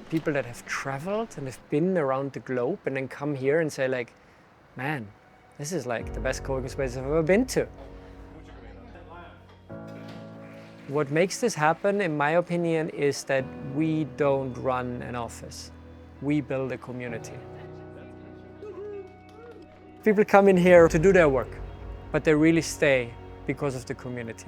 people that have traveled and have been around the globe and then come here and say like, man, this is like the best co-working space I've ever been to. What makes this happen, in my opinion, is that we don't run an office. We build a community. People come in here to do their work, but they really stay because of the community.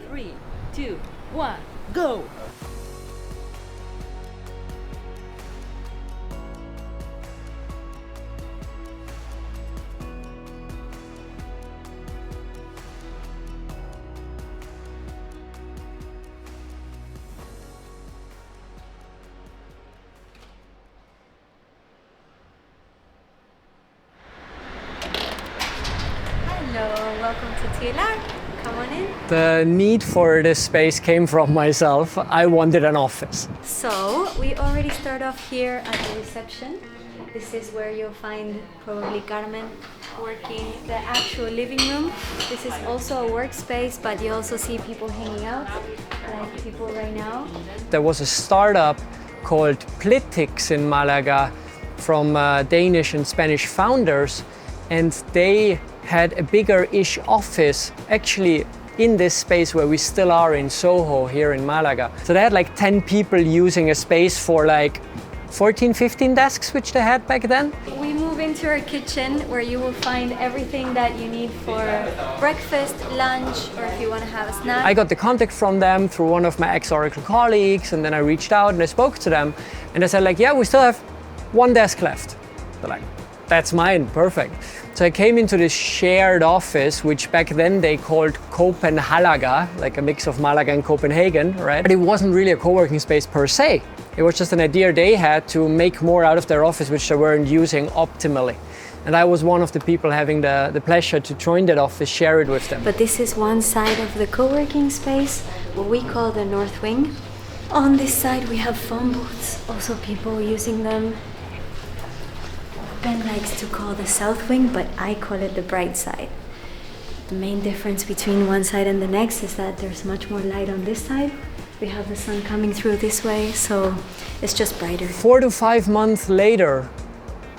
3, 2, 1, go! Hello, welcome to TLR. Come on in. The need for this space came from myself. I wanted an office. So, we already start off here at the reception. This is where you'll find probably Carmen working, the actual living room. This is also a workspace, but you also see people hanging out, like people right now. There was a startup called Plitix in Málaga from Danish and Spanish founders, and they had a bigger-ish office actually in this space where we still are in Soho here in Málaga. So they had like 10 people using a space for like 14, 15 desks, which they had back then. We move into our kitchen where you will find everything that you need for breakfast, lunch, or if you want to have a snack. I got the contact from them through one of my ex-Oracle colleagues, and then I reached out and I spoke to them, and they said like, yeah, we still have one desk left. They're like, that's mine, perfect. So I came into this shared office, which back then they called Copenhagen, like a mix of Malaga and Copenhagen, right? But it wasn't really a co-working space per se. It was just an idea they had to make more out of their office, which they weren't using optimally. And I was one of the people having the pleasure to join that office, share it with them. But this is one side of the co-working space, what we call the North Wing. On this side we have phone booths, also people using them. Ben likes to call the South Wing, but I call it the bright side. The main difference between one side and the next is that there's much more light on this side. We have the sun coming through this way, so it's just brighter. 4 to 5 months later,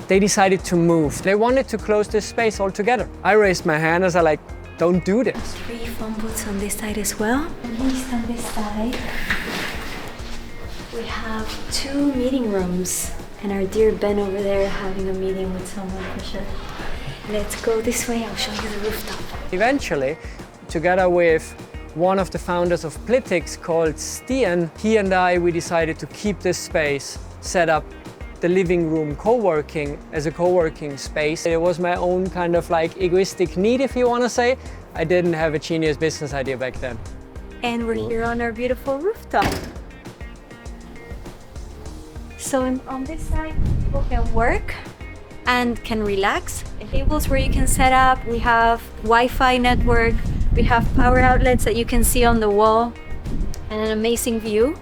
they decided to move. They wanted to close this space altogether. I raised my hand as I like, don't do this. 3 phone booths on this side as well. At least on this side, we have 2 meeting rooms. And our dear Ben over there having a meeting with someone for sure. Let's go this way, I'll show you the rooftop. Eventually, together with one of the founders of Plitix called Stian, he and we decided to keep this space, set up the Living Room Coworking as a co-working space. It was my own kind of like egoistic need, if you want to say. I didn't have a genius business idea back then. And we're here on our beautiful rooftop. So on this side, people can work and can relax. Tables where you can set up. We have Wi-Fi network. We have power outlets that you can see on the wall, and an amazing view.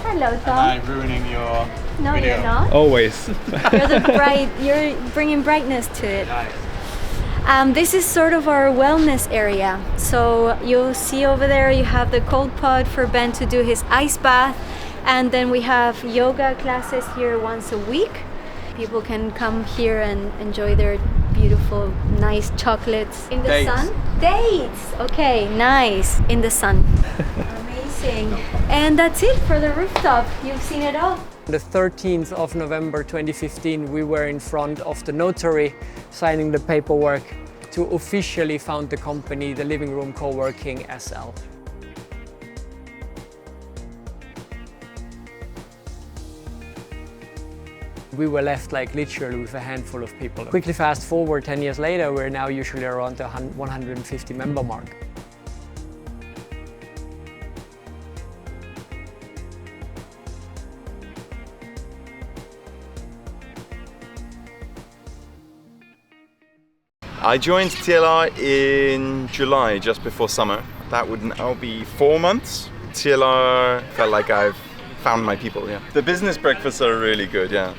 Hello, Tom. Am I ruining your No, video? you're not. Always. You're bringing brightness to it. This is sort of our wellness area. So you'll see over there you have the cold pod for Ben to do his ice bath. And then we have yoga classes here once a week. People can come here and enjoy their beautiful, nice chocolates in the Dates. sun. Dates! Okay, nice. In the sun. Amazing. And that's it for the rooftop. You've seen it all. The 13th of November 2015, we were in front of the notary signing the paperwork to officially found the company, the Living Room Coworking SL. We were left like literally with a handful of people. Quickly fast forward 10 years later, we're now usually around the 150 member mark. I joined TLR in July, just before summer. That would now be 4 months. TLR felt like I've found my people, yeah. The business breakfasts are really good, yeah.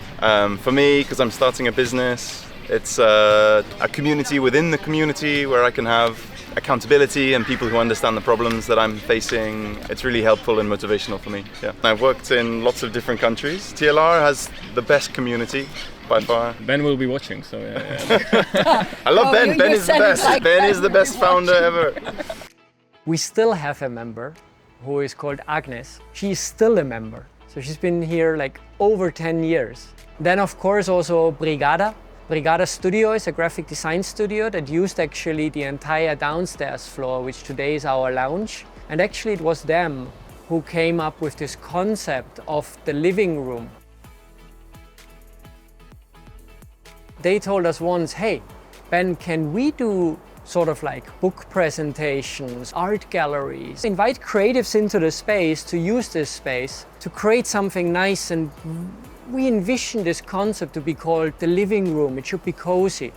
For me, because I'm starting a business, It's a community within the community where I can have accountability and people who understand the problems that I'm facing. It's really helpful and motivational for me. Yeah. I've worked in lots of different countries. TLR has the best community by far. Ben will be watching, so yeah. I love Ben. Ben is the best. Ben is the best founder ever. We still have a member who is called Agnes. She's still a member. So she's been here like over 10 years. Then of course also Brigada. Brigada Studio is a graphic design studio that used actually the entire downstairs floor, which today is our lounge. And actually it was them who came up with this concept of the living room. They told us once, hey, Ben, can we do sort of like book presentations, art galleries, invite creatives into the space to use this space to create something nice, and we envision this concept to be called the living room. It should be cozy.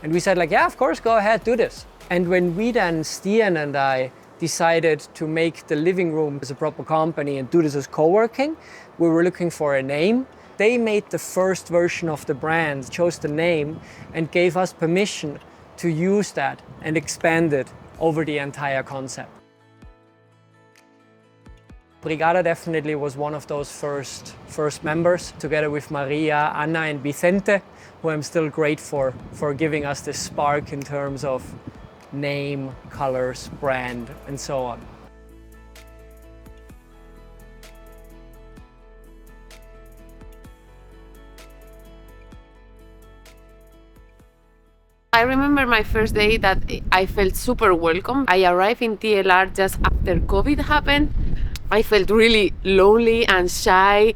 And we said like, yeah, of course, go ahead, do this. And when we then, Stian and I, decided to make the living room as a proper company and do this as co-working, we were looking for a name. They made the first version of the brand, chose the name, and gave us permission to use that and expand it over the entire concept. Brigada definitely was one of those first members, together with Maria, Anna and Vicente, who I'm still grateful for giving us this spark in terms of name, colors, brand, and so on. I remember my first day that I felt super welcome. I arrived in TLR just after COVID happened. I felt really lonely and shy,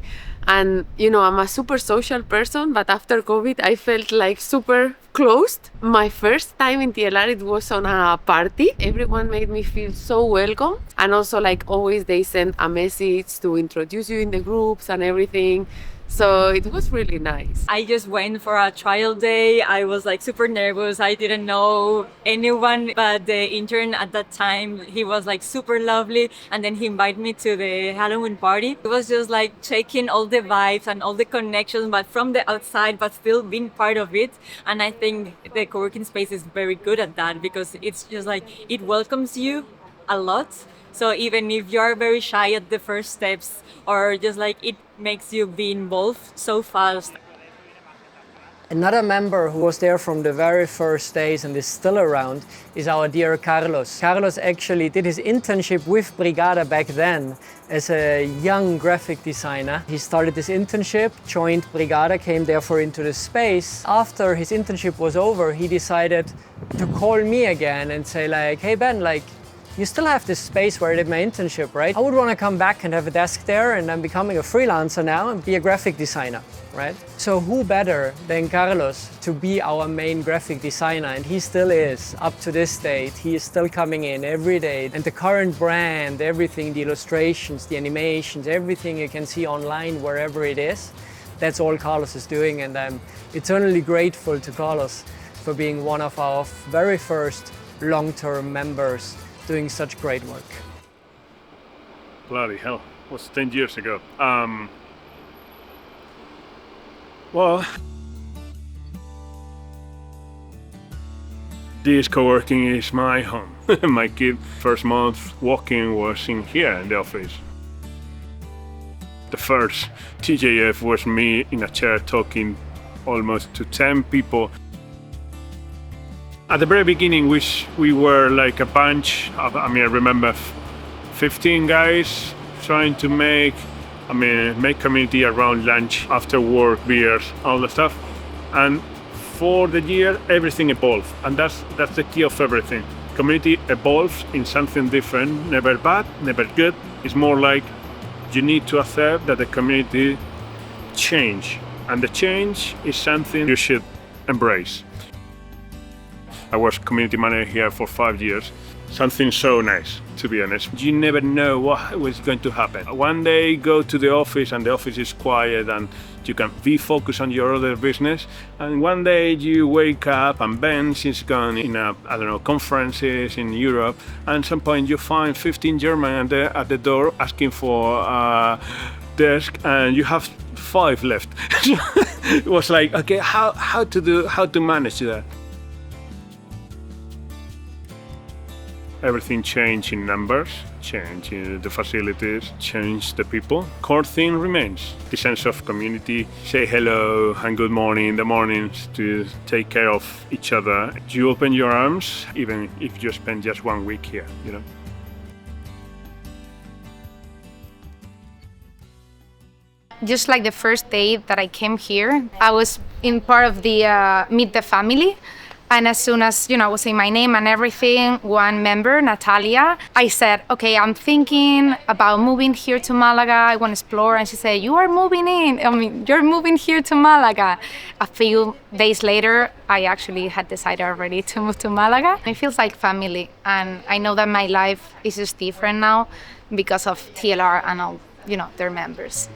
and I'm a super social person, but after COVID I felt like super closed. My first time in TLR, it was on a party. Everyone made me feel so welcome, and also like always they sent a message to introduce you in the groups and everything. So it was really nice. I just went for a trial day. I was like super nervous. I didn't know anyone, but the intern at that time, he was like super lovely. And then he invited me to the Halloween party. It was just like checking all the vibes and all the connections, but from the outside, but still being part of it. And I think the co-working space is very good at that, because it's just like, it welcomes you a lot. So even if you're very shy at the first steps, or just like it makes you be involved so fast. Another member who was there from the very first days and is still around is our dear Carlos. Carlos actually did his internship with Brigada back then as a young graphic designer. He started this internship, joined Brigada, came therefore into the space. After his internship was over, he decided to call me again and say like, hey Ben, like, you still have this space where I did my internship, right? I would want to come back and have a desk there, and I'm becoming a freelancer now and be a graphic designer, right? So who better than Carlos to be our main graphic designer? And he still is, up to this date. He is still coming in every day. And the current brand, everything, the illustrations, the animations, everything you can see online, wherever it is, that's all Carlos is doing. And I'm eternally grateful to Carlos for being one of our very first long-term members, doing such great work. Bloody hell, it was 10 years ago. Well, this co-working is my home. My kid first month walking was in here in the office. The first TJF was me in a chair talking almost to 10 people. At the very beginning, we were like a bunch of, I remember 15 guys trying to make community around lunch, after work, beers, all the stuff. And for the year, everything evolved. And that's the key of everything. Community evolves in something different, never bad, never good. It's more like you need to accept that the community change. And the change is something you should embrace. I was community manager here for 5 years. Something so nice, to be honest. You never know what was going to happen. One day go to the office and the office is quiet and you can be focused on your other business. And one day you wake up and Ben is gone in conferences in Europe. And at some point you find 15 Germans at the door asking for desk and you have 5 left. It was like, okay, how to manage that? Everything changed in numbers, change in the facilities, change the people. Core thing remains, the sense of community, say hello and good morning in the mornings, to take care of each other. You open your arms, even if you spend just 1 week here, you know. Just like the first day that I came here, I was in part of the meet the family. And as soon as, I was saying my name and everything, one member, Natalia, I said, okay, I'm thinking about moving here to Malaga. I want to explore. And she said, you're moving here to Malaga. A few days later, I actually had decided already to move to Malaga. It feels like family. And I know that my life is just different now because of TLR and all, their members.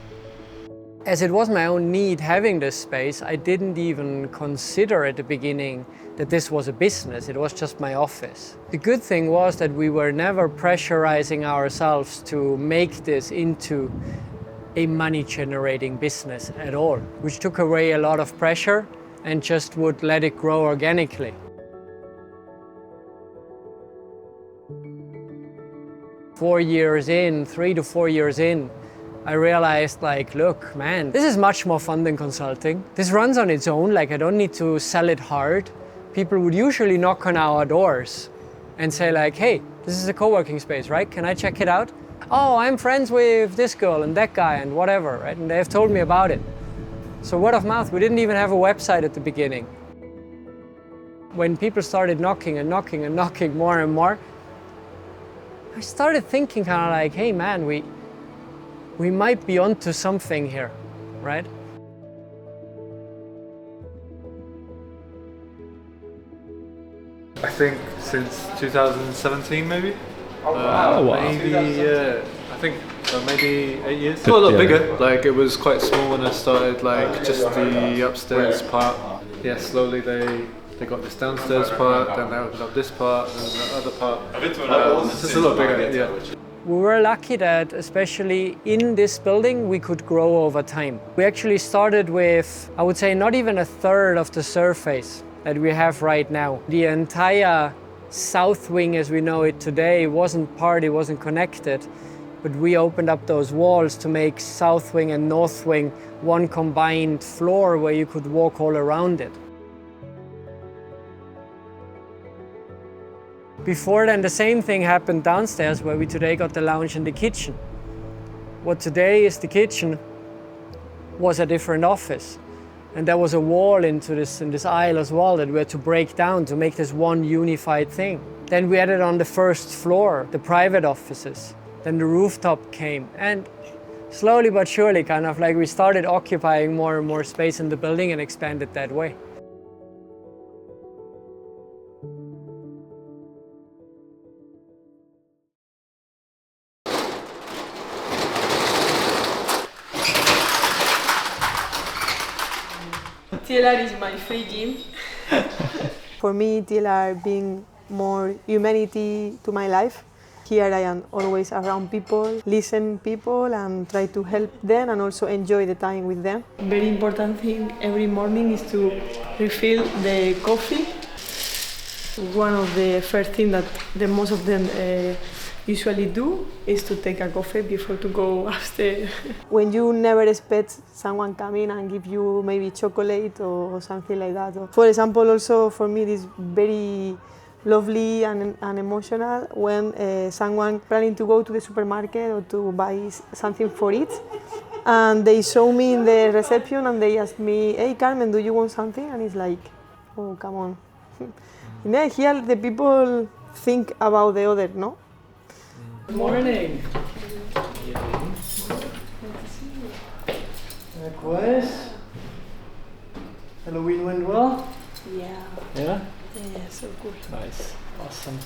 As it was my own need having this space, I didn't even consider at the beginning that this was a business. It was just my office. The good thing was that we were never pressurizing ourselves to make this into a money-generating business at all, which took away a lot of pressure and just would let it grow organically. 4 years in, 3 to 4 years in, I realized, look, man, this is much more fun than consulting. This runs on its own, I don't need to sell it hard. People would usually knock on our doors and say hey, this is a co-working space, right? Can I check it out? Oh, I'm friends with this girl and that guy and whatever, right? And they have told me about it. So word of mouth, we didn't even have a website at the beginning. When people started knocking and knocking and knocking more and more, I started thinking hey man, we might be onto something here, right? I think since 2017 maybe. Wow. Maybe, I think maybe 8 years. It's got a lot bigger. It was quite small when I started, just the upstairs part. Yeah, slowly they got this downstairs part, then they opened up this part, and the other part. It's a lot bigger, yeah. We were lucky that, especially in this building, we could grow over time. We actually started with, I would say, not even a third of the surface that we have right now. The entire south wing as we know it today wasn't connected, but we opened up those walls to make south wing and north wing one combined floor where you could walk all around it. Before then, the same thing happened downstairs where we today got the lounge and the kitchen. What today is the kitchen was a different office. And there was a wall in this aisle as well that we had to break down to make this one unified thing. Then we added on the first floor, the private offices. Then the rooftop came. And slowly but surely, we started occupying more and more space in the building and expanded that way. TLR is my free gym. For me, TLR being more humanity to my life. Here I am always around people, listen people and try to help them and also enjoy the time with them. Very important thing every morning is to refill the coffee. One of the first things that the most of them usually do is to take a coffee before to go upstairs. When you never expect someone come in and give you maybe chocolate or something like that. For example, also for me it is very lovely and emotional when someone planning to go to the supermarket or to buy something for it and they show me in the reception and they ask me, hey Carmen, do you want something? And it's like, oh come on. Here the people think about the other, no? Good morning. Likewise. Halloween went well? Yeah. Yeah? Yeah, so good. Nice. Awesome.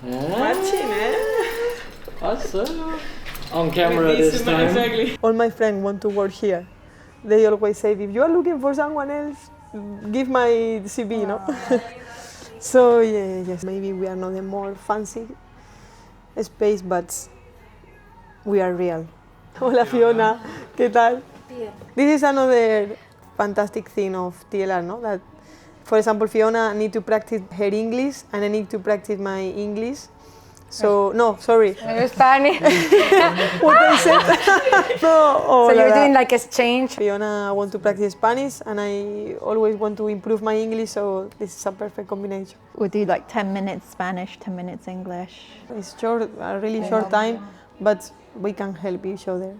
Matching, eh? Awesome. On camera this time. Exactly. All my friends want to work here. They always say, if you are looking for someone else, give my CV, no? So yeah, yes, maybe we are not the more fancy space, but we are real. Hola Fiona, ¿qué tal? Bien. This is another fantastic thing of TLR, no? That, for example, Fiona need to practice her English and I need to practice my English. So, no, sorry. Spanish. What I said. No, oh, So you're la, la. doing like exchange. Fiona want to practice Spanish and I always want to improve my English, so this is a perfect combination. We'll do like 10 minutes Spanish, 10 minutes English. It's short, a really short time, but we can help each other.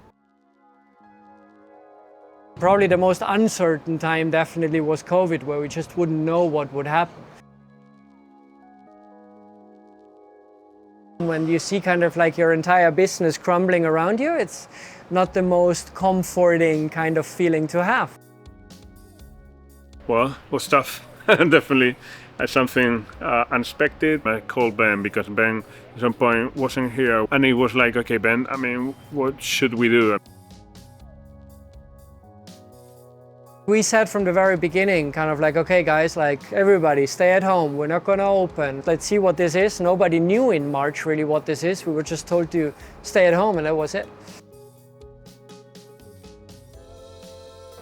Probably the most uncertain time definitely was COVID, where we just wouldn't know what would happen. When you see kind of like your entire business crumbling around you, it's not the most comforting kind of feeling to have. Well, it was tough, definitely. Something unexpected. I called Ben because Ben at some point wasn't here, and he was like, okay, Ben, I mean, what should we do? We said from the very beginning, kind of like, okay guys, like everybody stay at home, we're not gonna open. Let's see what this is. Nobody knew in March really what this is. We were just told to stay at home and that was it.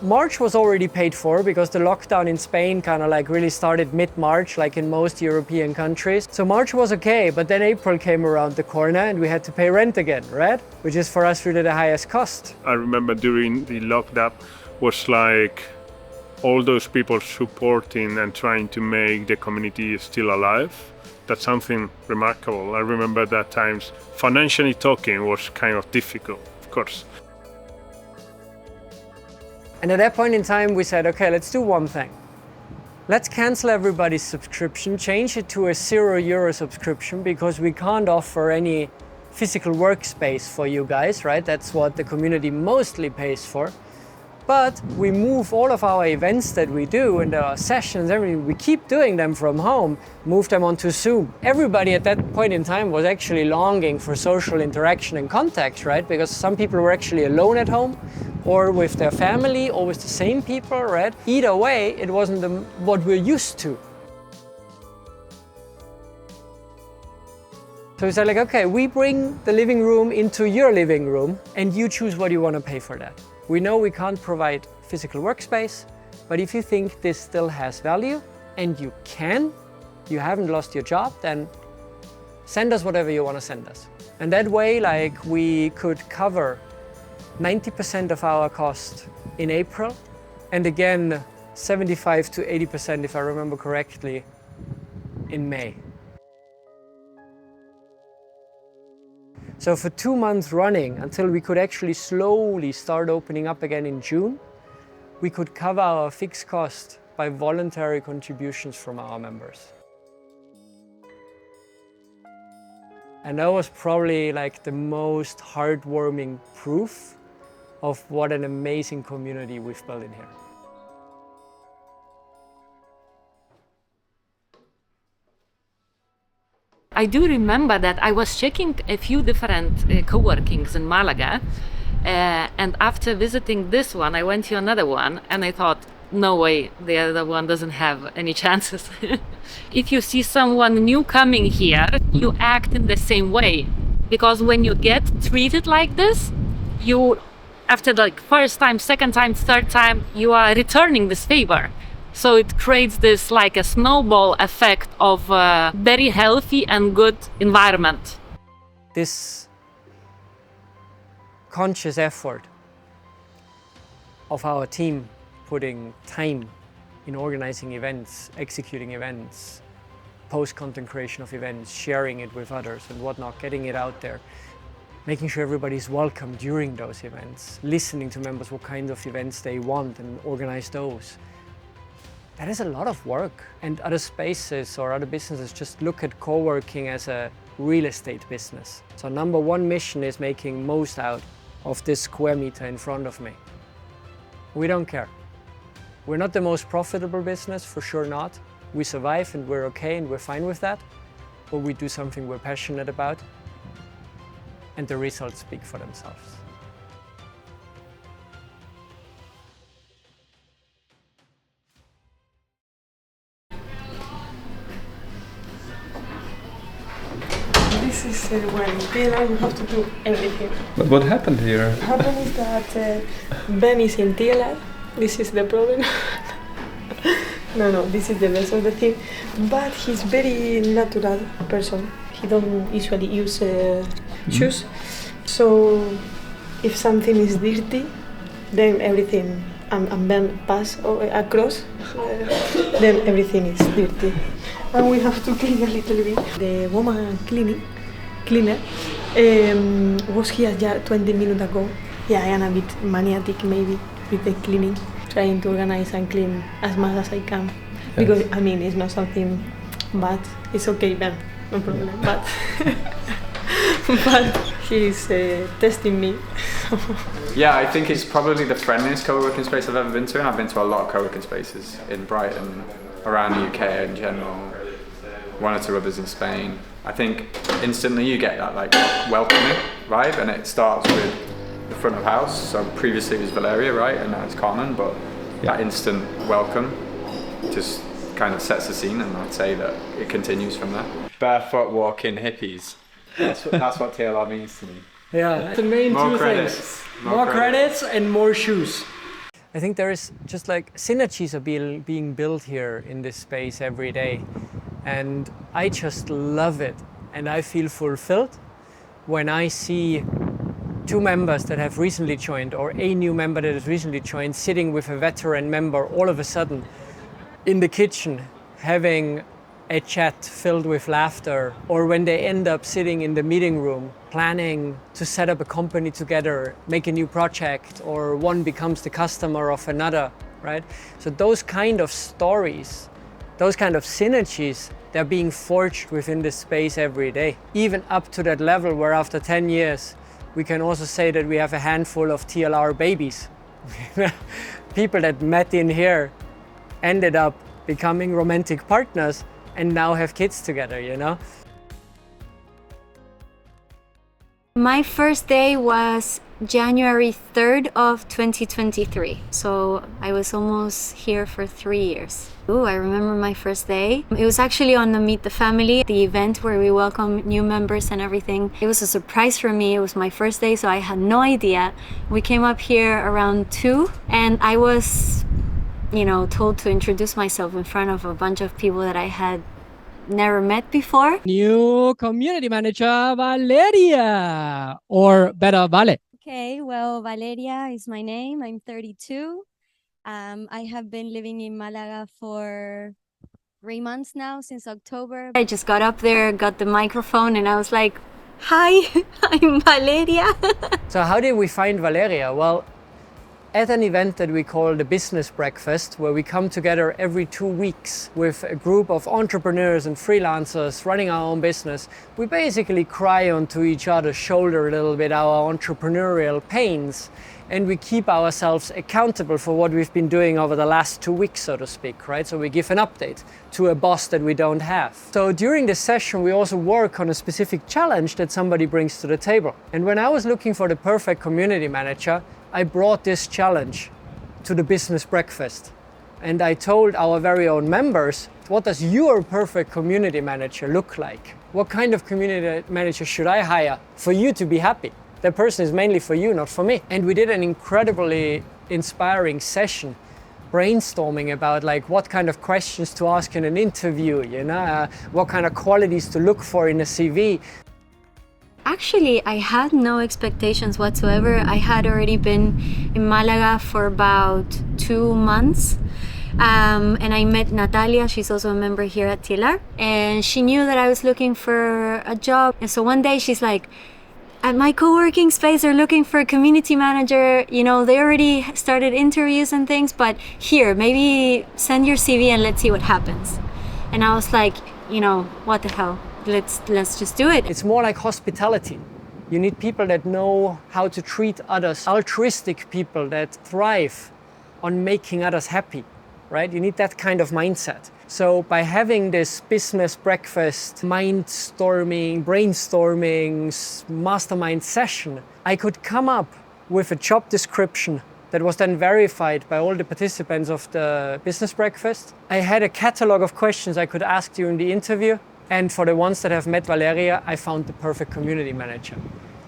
March was already paid for because the lockdown in Spain kind of like really started mid-March, like in most European countries. So March was okay, but then April came around the corner and we had to pay rent again, right? Which is for us really the highest cost. I remember during the lockdown was like all those people supporting and trying to make the community still alive. That's something remarkable. I remember that times financially talking was kind of difficult, of course. And at that point in time, we said, okay, let's do one thing. Let's cancel everybody's subscription, change it to a €0 subscription because we can't offer any physical workspace for you guys, right? That's what the community mostly pays for. But we move all of our events that we do and our sessions, everything, we keep doing them from home, move them onto Zoom. Everybody at that point in time was actually longing for social interaction and contact, right? Because some people were actually alone at home or with their family or with the same people, right? Either way, it wasn't what we're used to. So we said like, okay, we bring the living room into your living room and you choose what you want to pay for that. We know we can't provide physical workspace, but if you think this still has value and you haven't lost your job, then send us whatever you want to send us. And that way, like, we could cover 90% of our cost in April, and again, 75 to 80%, if I remember correctly, in May. So for 2 months running, until we could actually slowly start opening up again in June, we could cover our fixed cost by voluntary contributions from our members. And that was probably like the most heartwarming proof of what an amazing community we've built in here. I do remember that I was checking a few different coworkings in Málaga, and after visiting this one, I went to another one, and I thought, no way, the other one doesn't have any chances. If you see someone new coming here, you act in the same way, because when you get treated like this, you, after like first time, second time, third time, you are returning this favor. So it creates this like a snowball effect of a very healthy and good environment. This conscious effort of our team putting time in organizing events, executing events, post-content creation of events, sharing it with others and whatnot, getting it out there, making sure everybody's welcome during those events, listening to members what kind of events they want and organize those. That is a lot of work, and other spaces or other businesses just look at co-working as a real estate business. So number one mission is making most out of this square meter in front of me. We don't care. We're not the most profitable business, for sure not. We survive and we're okay and we're fine with that, but we do something we're passionate about, and the results speak for themselves. this is when in TLR you have to do everything. But what happened here? What happened is that Ben is in TLR. This is the problem. No, this is the best of the thing. But he's very natural person. He don't usually use shoes. So if something is dirty, then everything and Ben pass across, then everything is dirty. And we have to clean a little bit. The woman cleaner was here just 20 minutes ago. Yeah, I am a bit maniatic maybe with the cleaning, trying to organize and clean as much as I can. Yes. Because I mean, it's not something bad. It's okay, Ben, no problem. But he's testing me. Yeah, I think it's probably the friendliest co-working space I've ever been to, and I've been to a lot of co-working spaces in Brighton, around the UK in general, one or two others in Spain. I think instantly you get that like welcoming vibe, and it starts with the front of house. So previously it was Valeria, right, and now it's Carmen, but that instant welcome just kind of sets the scene, and I'd say that it continues from there. Barefoot walking hippies. That's what TLR means to me. Yeah, the main two things. More credits and more shoes. I think there is just like synergies are being built here in this space every day. And I just love it. And I feel fulfilled when I see two members that have recently joined, or a new member that has recently joined, sitting with a veteran member all of a sudden in the kitchen, having a chat filled with laughter, or when they end up sitting in the meeting room planning to set up a company together, make a new project, or one becomes the customer of another, right? So those kind of stories, those kind of synergies, they're being forged within this space every day, even up to that level where after 10 years we can also say that we have a handful of TLR babies. People that met in here ended up becoming romantic partners and now have kids together, you know? My first day was January 3rd of 2023. So I was almost here for 3 years. Ooh, I remember my first day. It was actually on the Meet the Family, the event where we welcome new members and everything. It was a surprise for me. It was my first day, so I had no idea. We came up here around 2 and I was, told to introduce myself in front of a bunch of people that I had never met before. New community manager, Valeria, or better, Vale. Okay, well, Valeria is my name. I'm 32. I have been living in Málaga for 3 months now, since October. I just got up there, got the microphone, and I was like, hi, I'm Valeria. So how did we find Valeria? Well, at an event that we call the Business Breakfast, where we come together every 2 weeks with a group of entrepreneurs and freelancers running our own business, we basically cry onto each other's shoulder a little bit our entrepreneurial pains, and we keep ourselves accountable for what we've been doing over the last 2 weeks, so to speak, right? So we give an update to a boss that we don't have. So during this session, we also work on a specific challenge that somebody brings to the table. And when I was looking for the perfect community manager, I brought this challenge to the Business Breakfast. And I told our very own members, what does your perfect community manager look like? What kind of community manager should I hire for you to be happy? That person is mainly for you, not for me. And we did an incredibly inspiring session, brainstorming about like what kind of questions to ask in an interview, what kind of qualities to look for in a CV. Actually, I had no expectations whatsoever. I had already been in Málaga for about 2 months. And I met Natalia, she's also a member here at TLR. And she knew that I was looking for a job. And so one day she's like, at my co-working space, they're looking for a community manager. They already started interviews and things, but here, maybe send your CV and let's see what happens. And I was like, what the hell? Let's just do it. It's more like hospitality. You need people that know how to treat others, altruistic people that thrive on making others happy, right? You need that kind of mindset. So by having this business breakfast, brainstorming, mastermind session, I could come up with a job description that was then verified by all the participants of the business breakfast. I had a catalog of questions I could ask during the interview, And for the ones that have met Valeria, I found the perfect community manager.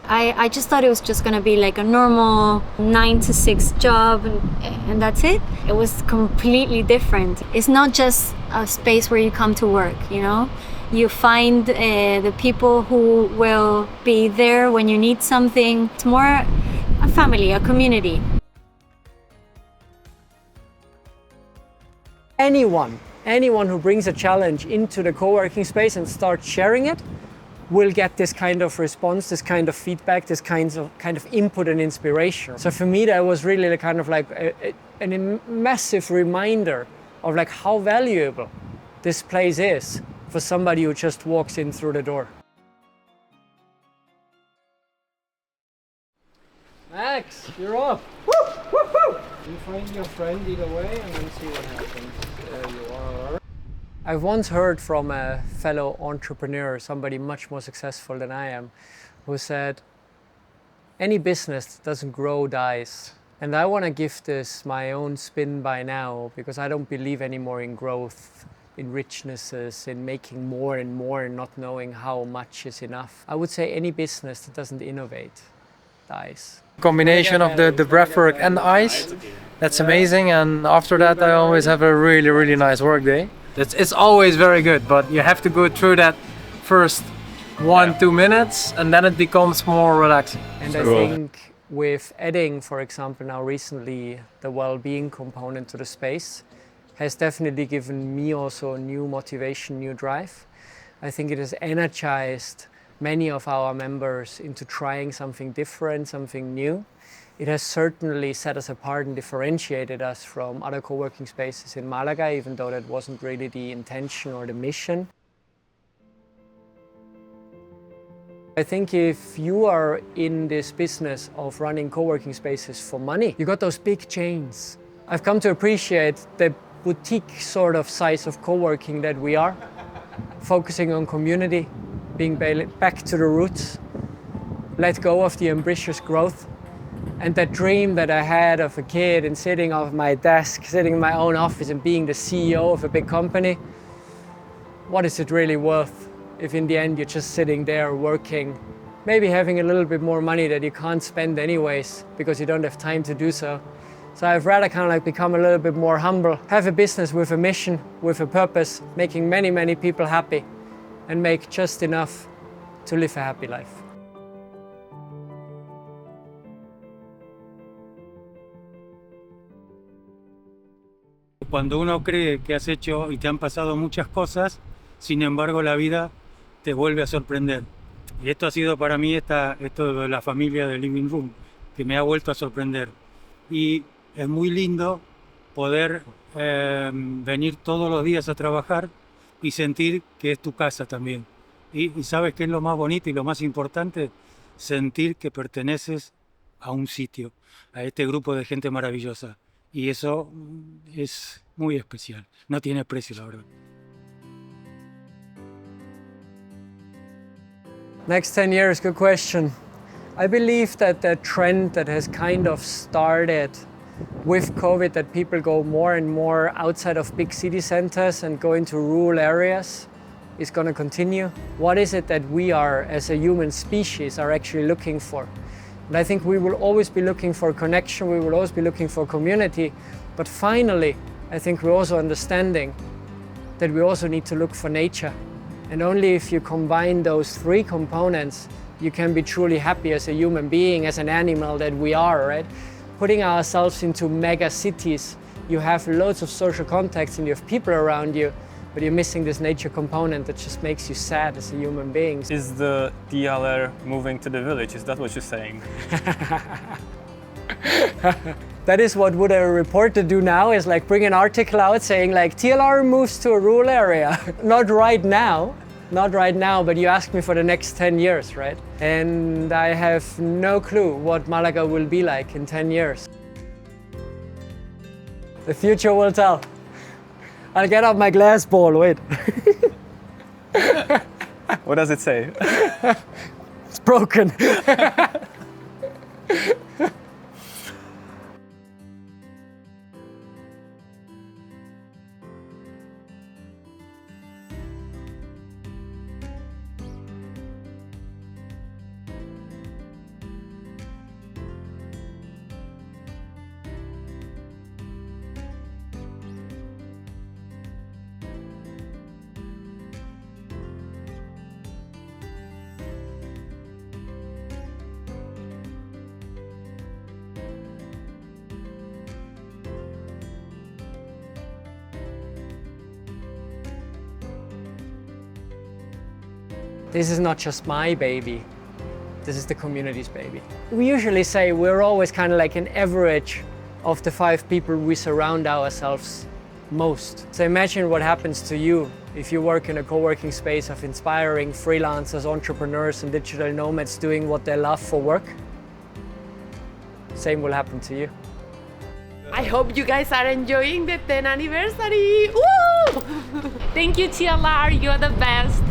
I just thought it was just gonna be like a normal 9 to 6 job and that's it. It was completely different. It's not just a space where you come to work, you know? You find the people who will be there when you need something. It's more a family, a community. Anyone who brings a challenge into the co-working space and starts sharing it will get this kind of response, this kind of feedback, this kind of input and inspiration. So for me, that was really kind of like a massive reminder of like how valuable this place is for somebody who just walks in through the door. Max, you're up. Woo, woo, woo. You find your friend either way and then see what happens. There you are. I've once heard from a fellow entrepreneur, somebody much more successful than I am, who said, any business that doesn't grow dies. And I want to give this my own spin by now, because I don't believe anymore in growth, in richnesses, in making more and more and not knowing how much is enough. I would say any business that doesn't innovate dies. Combination of the breathwork and the ice, that's amazing. And after that, I always have a really nice work day. It's always very good, but you have to go through that first 1-2 minutes and then it becomes more relaxing. And I think with adding, for example, now recently the well-being component to the space has definitely given me also new motivation, new drive. I think it has energized many of our members into trying something different, something new. It has certainly set us apart and differentiated us from other co-working spaces in Malaga, even though that wasn't really the intention or the mission. I think if you are in this business of running co-working spaces for money, you got those big chains. I've come to appreciate the boutique sort of size of co-working that we are, focusing on community, being back to the roots, let go of the ambitious growth. And that dream that I had of a kid and sitting off my desk, sitting in my own office and being the CEO of a big company, what is it really worth if in the end you're just sitting there working, maybe having a little bit more money that you can't spend anyways because you don't have time to do so. So I've rather kind of like become a little bit more humble, have a business with a mission, with a purpose, making many people happy and make just enough to live a happy life. Cuando uno cree que has hecho y te han pasado muchas cosas, sin embargo la vida te vuelve a sorprender. Y esto ha sido para mí esto de la familia de Living Room, que me ha vuelto a sorprender. Y es muy lindo poder venir todos los días a trabajar y sentir que es tu casa también. Y sabes qué es lo más bonito y lo más importante, sentir que perteneces a un sitio, a este grupo de gente maravillosa. Y eso es muy especial, no tiene precio, la verdad. Next 10 years, good question. I believe that the trend that has kind of started with COVID, that people go more and more outside of big city centers and go into rural areas, is going to continue. What is it that we are, as a human species, are actually looking for? And I think we will always be looking for connection, we will always be looking for community, but finally, I think we're also understanding that we also need to look for nature. And only if you combine those three components, you can be truly happy as a human being, as an animal that we are, right? Putting ourselves into mega cities, you have loads of social contacts and you have people around you, but you're missing this nature component that just makes you sad as a human being. Is the TLR moving to the village? Is that what you're saying? That is what would a reporter do now, is like bring an article out saying like TLR moves to a rural area. Not right now, but you ask me for the next 10 years, right? And I have no clue what Malaga will be like in 10 years. The future will tell. I'll get out my glass ball, wait. What does it say? It's broken. this is not just my baby, this is the community's baby. We usually say we're always kind of like an average of the 5 people we surround ourselves most. So imagine what happens to you if you work in a co-working space of inspiring freelancers, entrepreneurs and digital nomads doing what they love for work. Same will happen to you. I hope you guys are enjoying the 10th anniversary. Woo! Thank you, TLR, you're the best.